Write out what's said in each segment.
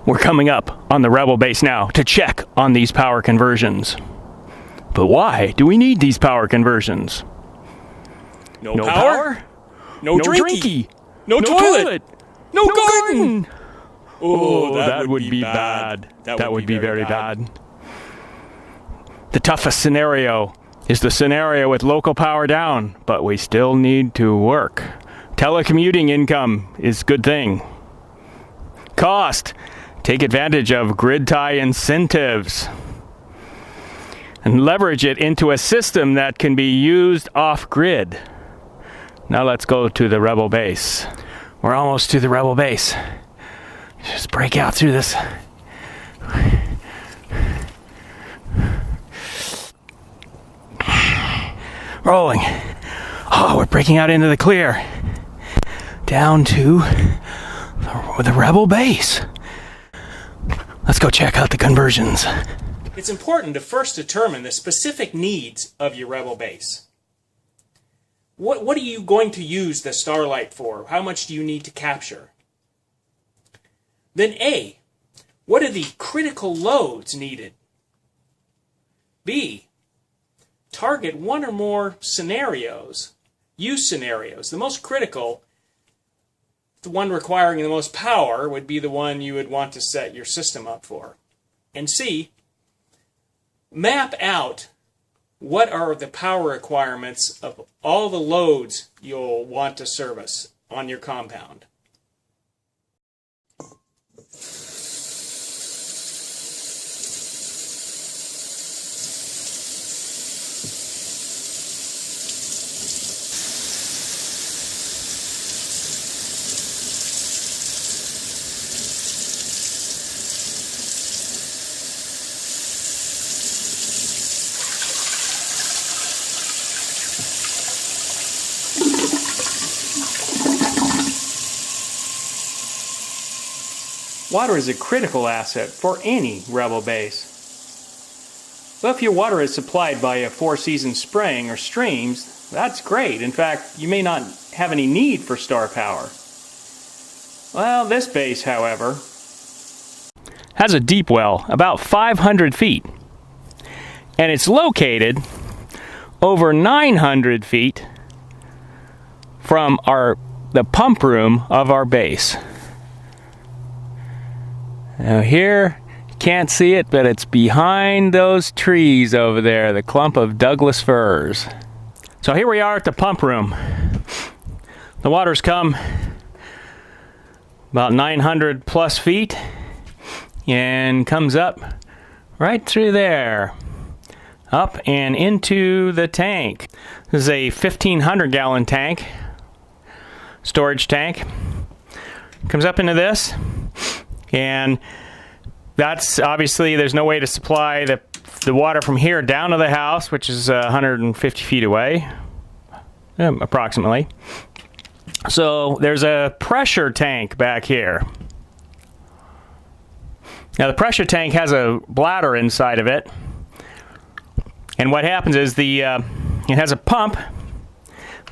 We're coming up on the Rebel base now to check on these power conversions. But why do we need these power conversions? No power? No drinky? No toilet? No garden? Oh, that would be bad. That would be very bad. The toughest scenario is the scenario with local power down, but we still need to work. Telecommuting income is a good thing. Cost. Take advantage of grid tie incentives and leverage it into a system that can be used off-grid. Now let's go to the Rebel base. We're almost to the Rebel base. Just break out through this. Rolling. Oh, we're breaking out into the clear. Down to the Rebel base. Let's go check out the conversions. It's important to first determine the specific needs of your Rebel base. What are you going to use the Starlight for? How much do you need to capture? Then A, what are the critical loads needed? B, target one or more scenarios, use scenarios. The most critical, the one requiring the most power, would be the one you would want to set your system up for. And C, map out what are the power requirements of all the loads you'll want to service on your compound. Water is a critical asset for any Rebel base. But if your water is supplied by a four-season spring or streams, that's great. In fact, you may not have any need for star power. Well, this base, however, has a deep well, about 500 feet. And it's located over 900 feet from the pump room of our base. Now here, you can't see it, but it's behind those trees over there, the clump of Douglas firs. So here we are at the pump room. The water's come about 900 plus feet and comes up right through there, up and into the tank. This is a 1,500 gallon tank, storage tank. Comes up into this. And that's obviously, there's no way to supply the water from here down to the house, which is 150 feet away, approximately. So there's a pressure tank back here. Now the pressure tank has a bladder inside of it. And what happens is it has a pump.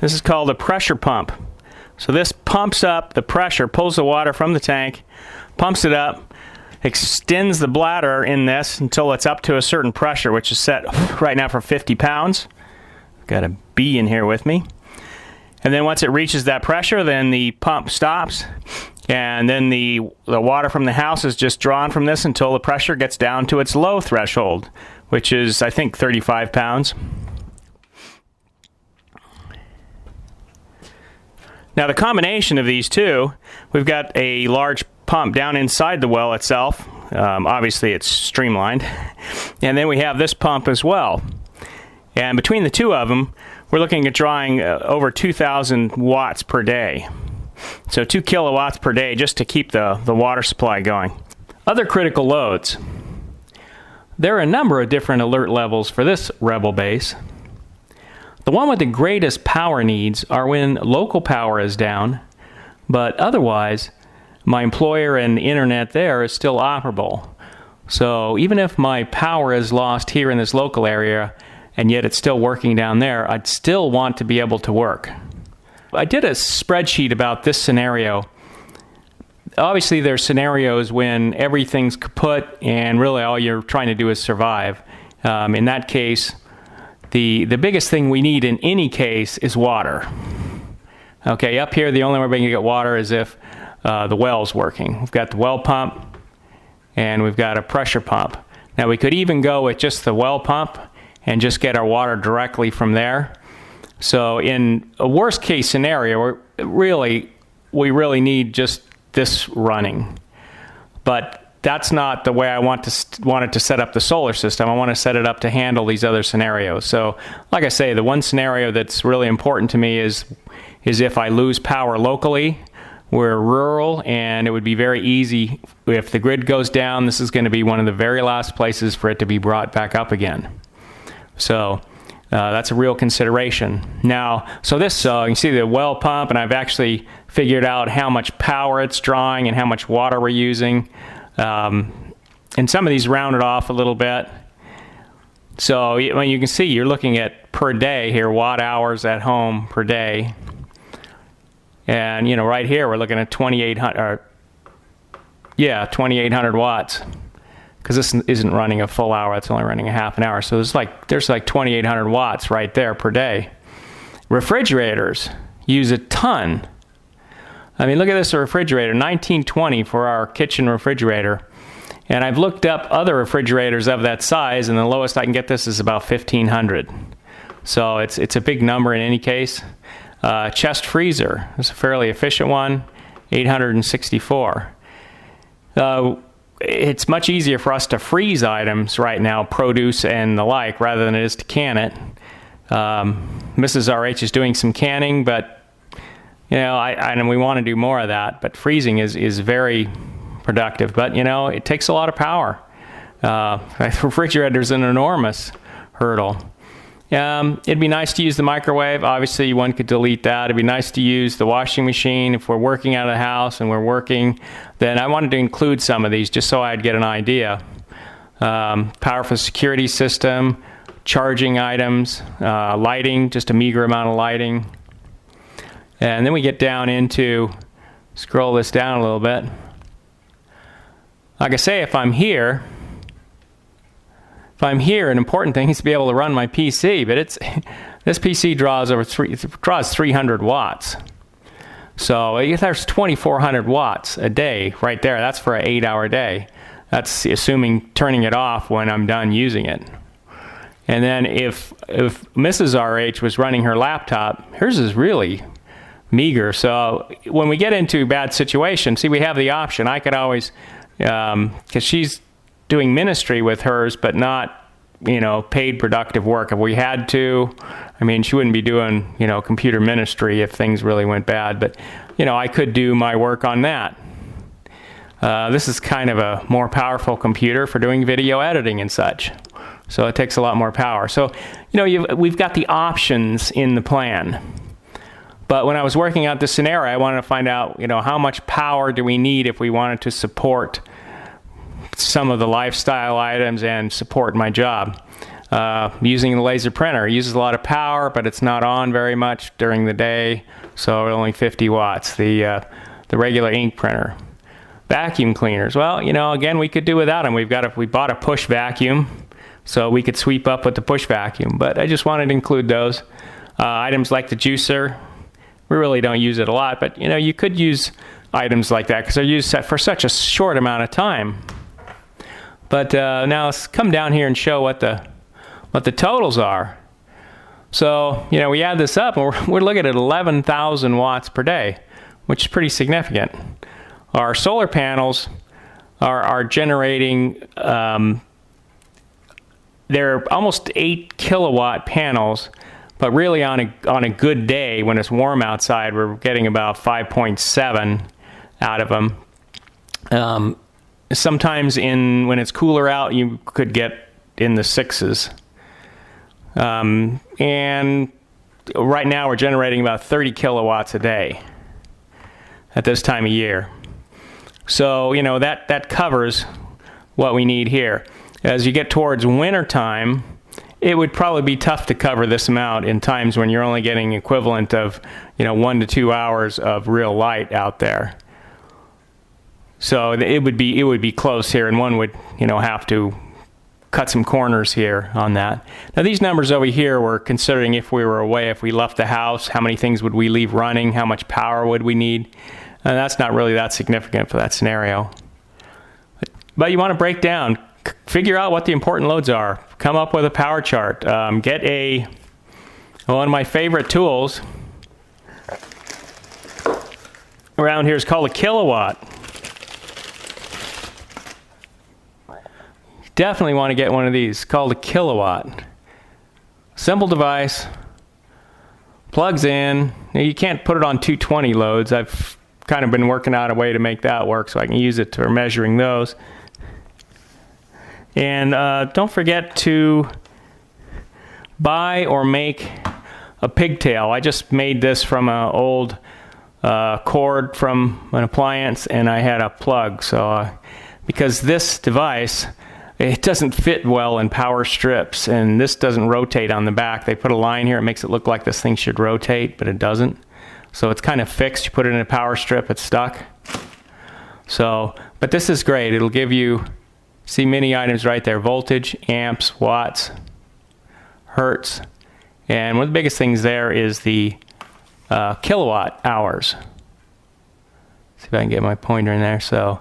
This is called a pressure pump. So this pumps up the pressure, pulls the water from the tank, pumps it up, extends the bladder in this until it's up to a certain pressure, which is set right now for 50 pounds. Got a bee in here with me. And then once it reaches that pressure, then the pump stops, and then the water from the house is just drawn from this until the pressure gets down to its low threshold, which is, I think, 35 pounds. Now the combination of these two, we've got a large pump down inside the well itself. Obviously it's streamlined. And then we have this pump as well. And between the two of them, we're looking at drawing over 2,000 watts per day. So 2 kilowatts per day just to keep the water supply going. Other critical loads. There are a number of different alert levels for this Rebel base. The one with the greatest power needs are when local power is down, but otherwise, my employer and the internet there is still operable. So even if my power is lost here in this local area, and yet it's still working down there, I'd still want to be able to work. I did a spreadsheet about this scenario obviously there's scenarios when everything's kaput and really all you're trying to do is survive. In that case, the biggest thing we need in any case is water. Okay, up here the only way we can get water is if the well's working. We've got the well pump and we've got a pressure pump. Now we could even go with just the well pump and just get our water directly from there. So in a worst case scenario, we really need just this running. But that's not the way I want it to set up the solar system. I want to set it up to handle these other scenarios. So like I say, the one scenario that's really important to me is if I lose power locally. We're rural, and it would be very easy if the grid goes down. This is going to be one of the very last places for it to be brought back up again. So that's a real consideration. Now, so this, you can see the well pump, and I've actually figured out how much power it's drawing and how much water we're using. And some of these rounded off a little bit. So when you can see, you're looking at per day here, watt hours at home per day. And, you know, right here we're looking at 2,800 watts, because this isn't running a full hour, it's only running a half an hour. So there's like 2,800 watts right there per day. Refrigerators use a ton. I mean, look at this refrigerator, 1920 for our kitchen refrigerator. And I've looked up other refrigerators of that size, and the lowest I can get this is about 1,500. So it's a big number in any case. Chest freezer is a fairly efficient one, 864. It's much easier for us to freeze items right now, produce and the like, rather than it is to can it. Mrs. RH is doing some canning, but you know, and we want to do more of that. But freezing is very productive. But you know, it takes a lot of power. Refrigerator's an enormous hurdle. It'd be nice to use the microwave. Obviously, one could delete that. It'd be nice to use the washing machine. If we're working out of the house and we're working, then I wanted to include some of these just so I'd get an idea. Powerful security system, charging items, lighting, just a meager amount of lighting. And then we get down into, scroll this down a little bit. Like I say, if I'm here, an important thing is to be able to run my PC, but this PC draws 300 watts. So there's 2,400 watts a day right there. That's for an 8-hour day. That's assuming turning it off when I'm done using it. And then if Mrs. RH was running her laptop, hers is really meager. So when we get into bad situations, see, we have the option. I could always, because she's doing ministry with hers, but not, you know, paid productive work. If we had to, I mean, she wouldn't be doing, you know, computer ministry if things really went bad, but, you know, I could do my work on that. This is kind of a more powerful computer for doing video editing and such. So it takes a lot more power. So, you know, we've got the options in the plan. But when I was working out this scenario, I wanted to find out, you know, how much power do we need if we wanted to support some of the lifestyle items and support my job. Using the laser printer, it uses a lot of power, but it's not on very much during the day, so only 50 watts. The regular ink printer. Vacuum cleaners, well, you know, again, we could do without them. We bought a push vacuum, so we could sweep up with the push vacuum, but I just wanted to include those. Items like the juicer, we really don't use it a lot, but you know, you could use items like that because they're used for such a short amount of time. But now let's come down here and show what the totals are. So, you know, we add this up, and we're looking at 11,000 watts per day, which is pretty significant. Our solar panels are generating, they're almost 8 kilowatt panels, but really on a good day when it's warm outside, we're getting about 5.7 out of them. Sometimes when it's cooler out, you could get in the 6s. And right now we're generating about 30 kilowatts a day at this time of year. So, you know, that covers what we need here. As you get towards winter time, it would probably be tough to cover this amount in times when you're only getting equivalent of, you know, 1 to 2 hours of real light out there. So it would be close here, and one would, you know, have to cut some corners here on that. Now these numbers over here we're considering if we were away, if we left the house, how many things would we leave running, how much power would we need. And that's not really that significant for that scenario. But you want to break down, figure out what the important loads are, come up with a power chart, get one of my favorite tools around here is called a kilowatt. Definitely want to get one of these called a kilowatt. Simple device, plugs in. Now you can't put it on 220 loads. I've kind of been working out a way to make that work so I can use it for measuring those. And don't forget to buy or make a pigtail. I just made this from an old cord from an appliance, and I had a plug. So because this device, it doesn't fit well in power strips, and this doesn't rotate on the back. They put a line here, it makes it look like this thing should rotate, but it doesn't. So it's kind of fixed. You put it in a power strip, it's stuck. So, but this is great. It'll give you, see many items right there, voltage, amps, watts, hertz, and one of the biggest things there is the kilowatt hours. See if I can get my pointer in there. So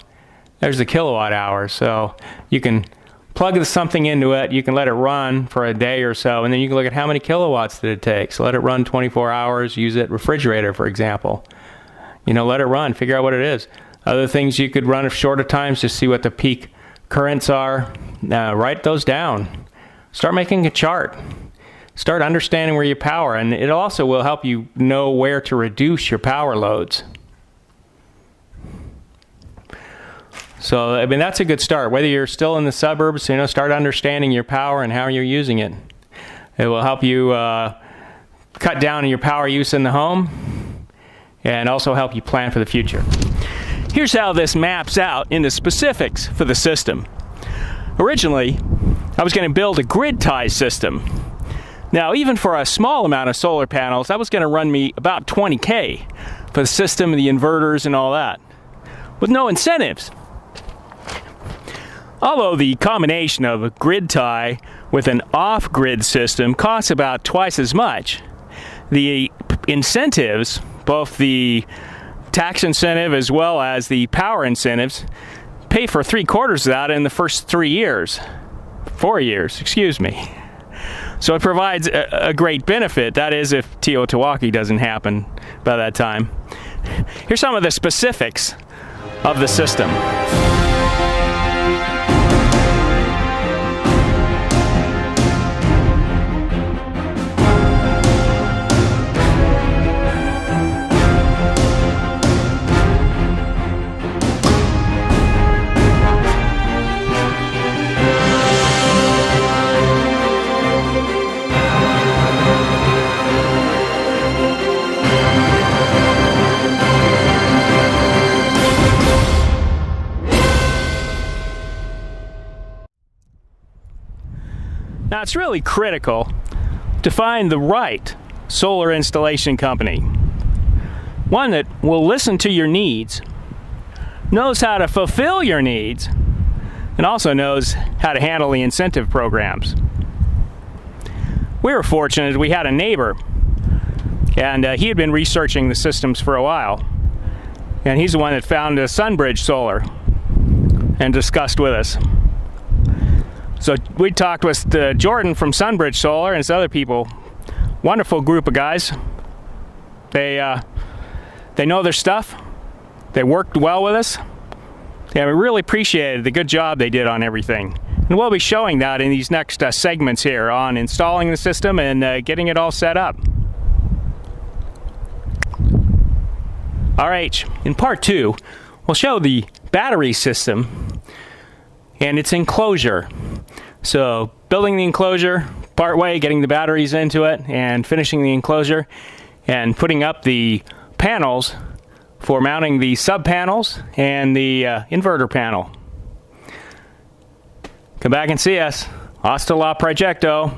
there's the kilowatt hours. So you can plug something into it, you can let it run for a day or so, and then you can look at how many kilowatts did it take. So let it run 24 hours, use it, refrigerator for example. You know, let it run, figure out what it is. Other things you could run at shorter times, just see what the peak currents are. Write those down. Start making a chart. Start understanding where you power, and it also will help you know where to reduce your power loads. So, I mean, that's a good start. Whether you're still in the suburbs, you know, start understanding your power and how you're using it. It will help you cut down on your power use in the home and also help you plan for the future. Here's how this maps out into specifics for the system. Originally, I was going to build a grid tie system. Now, even for a small amount of solar panels, that was going to run me about 20K for the system, the inverters, and all that, with no incentives. Although the combination of a grid tie with an off-grid system costs about twice as much, the incentives, both the tax incentive as well as the power incentives, pay for 3/4 of that in the first 4 years, excuse me. So it provides a great benefit. That is, if Teotihuacan doesn't happen by that time. Here's some of the specifics of the system. Now, it's really critical to find the right solar installation company. One that will listen to your needs, knows how to fulfill your needs, and also knows how to handle the incentive programs. We were fortunate we had a neighbor, and he had been researching the systems for a while. And he's the one that found Sunbridge Solar and discussed with us. So we talked with Jordan from Sunbridge Solar and some other people. Wonderful group of guys. They know their stuff. They worked well with us. And we really appreciated the good job they did on everything. And we'll be showing that in these next segments here on installing the system and getting it all set up. All right, in part 2, we'll show the battery system and its enclosure. So building the enclosure, part way, getting the batteries into it, and finishing the enclosure, and putting up the panels for mounting the sub panels and the inverter panel. Come back and see us. Hasta la proyecto.